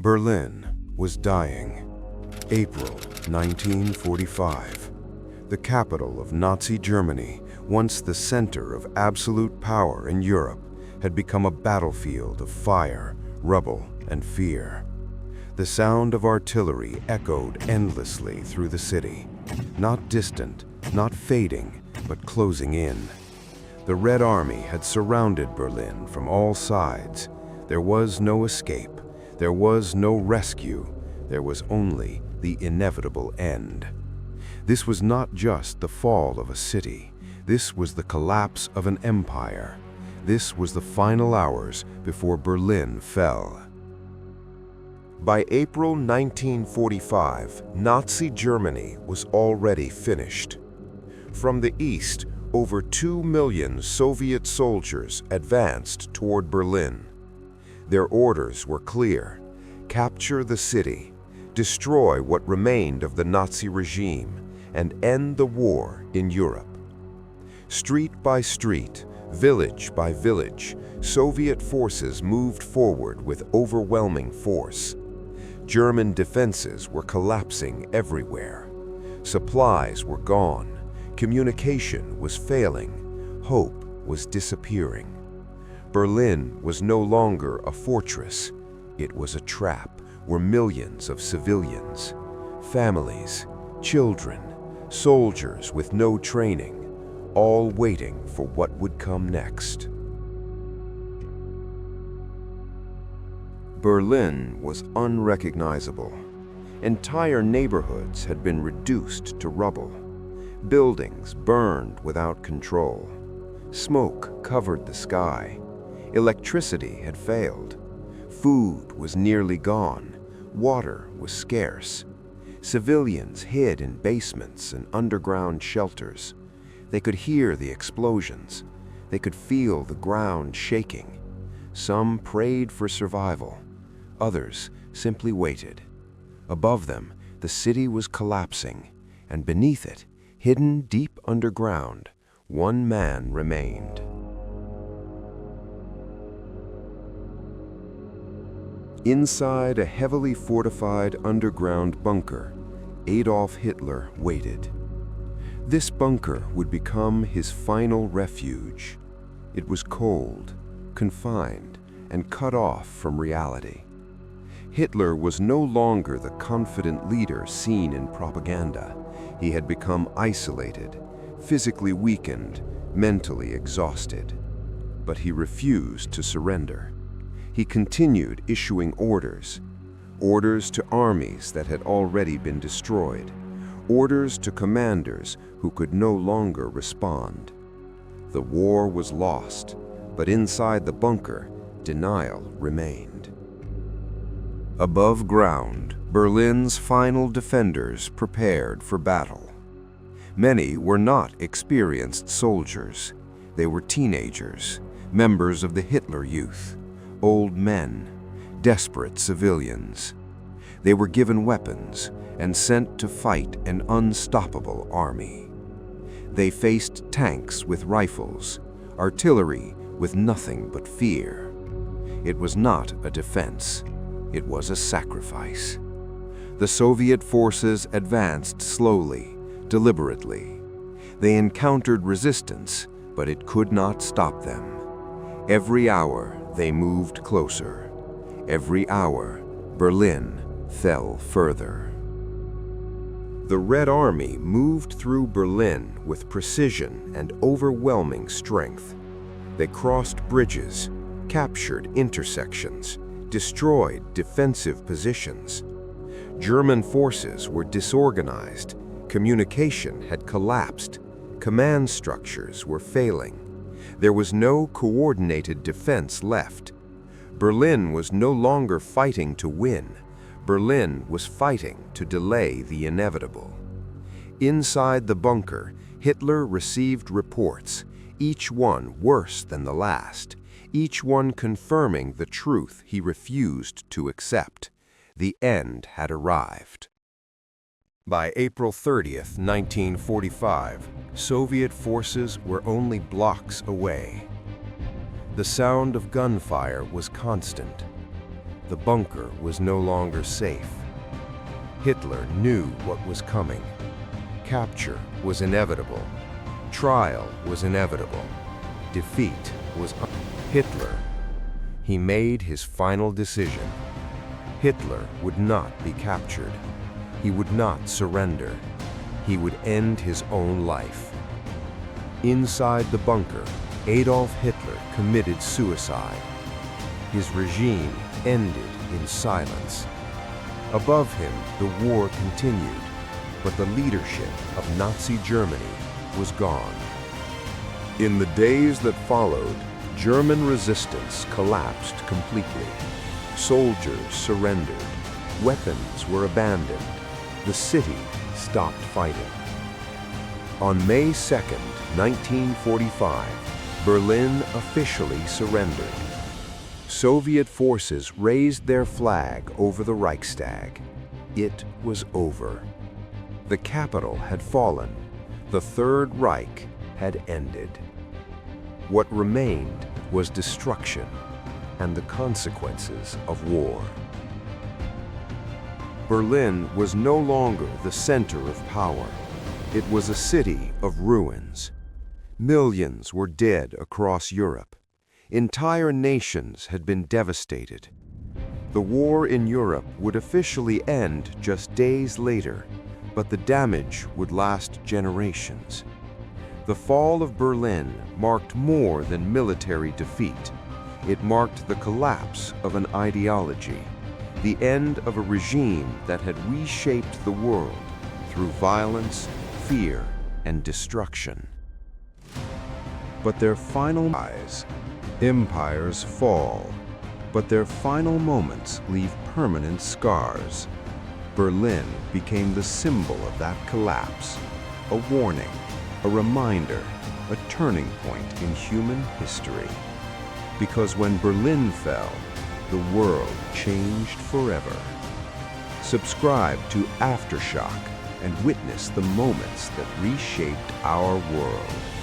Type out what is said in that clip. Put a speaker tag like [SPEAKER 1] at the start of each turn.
[SPEAKER 1] Berlin was dying. April 1945. The capital of Nazi Germany, once the center of absolute power in Europe, had become a battlefield of fire, rubble, and fear. The sound of artillery echoed endlessly through the city, not distant, not fading, but closing in. The Red Army had surrounded Berlin from all sides. There was no escape. There was no rescue. There was only the inevitable end. This was not just the fall of a city. This was the collapse of an empire. This was the final hours before Berlin fell. By April 1945, Nazi Germany was already finished. From the east, over 2 million Soviet soldiers advanced toward Berlin. Their orders were clear: capture the city, destroy what remained of the Nazi regime, and end the war in Europe. Street by street, village by village, Soviet forces moved forward with overwhelming force. German defenses were collapsing everywhere. Supplies were gone. Communication was failing. Hope was disappearing. Berlin was no longer a fortress. It was a trap where millions of civilians, families, children, soldiers with no training, all waiting for what would come next. Berlin was unrecognizable. Entire neighborhoods had been reduced to rubble. Buildings burned without control. Smoke covered the sky. Electricity had failed. Food was nearly gone. Water was scarce. Civilians hid in basements and underground shelters. They could hear the explosions. They could feel the ground shaking. Some prayed for survival. Others simply waited. Above them, the city was collapsing, and beneath it, hidden deep underground, one man remained. Inside a heavily fortified underground bunker, Adolf Hitler waited. This bunker would become his final refuge. It was cold, confined, and cut off from reality. Hitler was no longer the confident leader seen in propaganda. He had become isolated, physically weakened, mentally exhausted. But he refused to surrender. He continued issuing orders to armies that had already been destroyed, orders to commanders who could no longer respond. The war was lost, but inside the bunker, denial remained. Above ground, Berlin's final defenders prepared for battle. Many were not experienced soldiers. They were teenagers, members of the Hitler Youth, old men, desperate civilians. They were given weapons and sent to fight an unstoppable army. They faced tanks with rifles, artillery with nothing but fear. It was not a defense. It was a sacrifice. The Soviet forces advanced slowly, deliberately. They encountered resistance, but it could not stop them. Every hour, they moved closer. Every hour, Berlin fell further. The Red Army moved through Berlin with precision and overwhelming strength. They crossed bridges, captured intersections, destroyed defensive positions. German forces were disorganized. Communication had collapsed. Command structures were failing. There was no coordinated defense left. Berlin was no longer fighting to win. Berlin was fighting to delay the inevitable. Inside the bunker, Hitler received reports, each one worse than the last, each one confirming the truth he refused to accept. The end had arrived. By April 30th, 1945, Soviet forces were only blocks away. The sound of gunfire was constant. the bunker was no longer safe. Hitler knew what was coming. Capture was inevitable. Trial was inevitable. Defeat was Hitler. He made his final decision. Hitler would not be captured. He would not surrender. He would end his own life. Inside the bunker, Adolf Hitler committed suicide. His regime ended in silence. Above him, the war continued, but the leadership of Nazi Germany was gone. In the days that followed, German resistance collapsed completely. Soldiers surrendered. Weapons were abandoned. The city stopped fighting. On May 2nd, 1945, Berlin officially surrendered. Soviet forces raised their flag over the Reichstag. It was over. The capital had fallen. The Third Reich had ended. What remained was destruction and the consequences of war. Berlin was no longer the center of power. It was a city of ruins. Millions were dead across Europe. Entire nations had been devastated. The war in Europe would officially end just days later, but the damage would last generations. The fall of Berlin marked more than military defeat. It marked the collapse of an ideology, the end of a regime that had reshaped the world through violence, fear, and destruction. But their final empires fall, but their final moments leave permanent scars. Berlin became the symbol of that collapse, a warning, a reminder, a turning point in human history. Because when Berlin fell, the world changed forever. Subscribe to Aftershock and witness the moments that reshaped our world.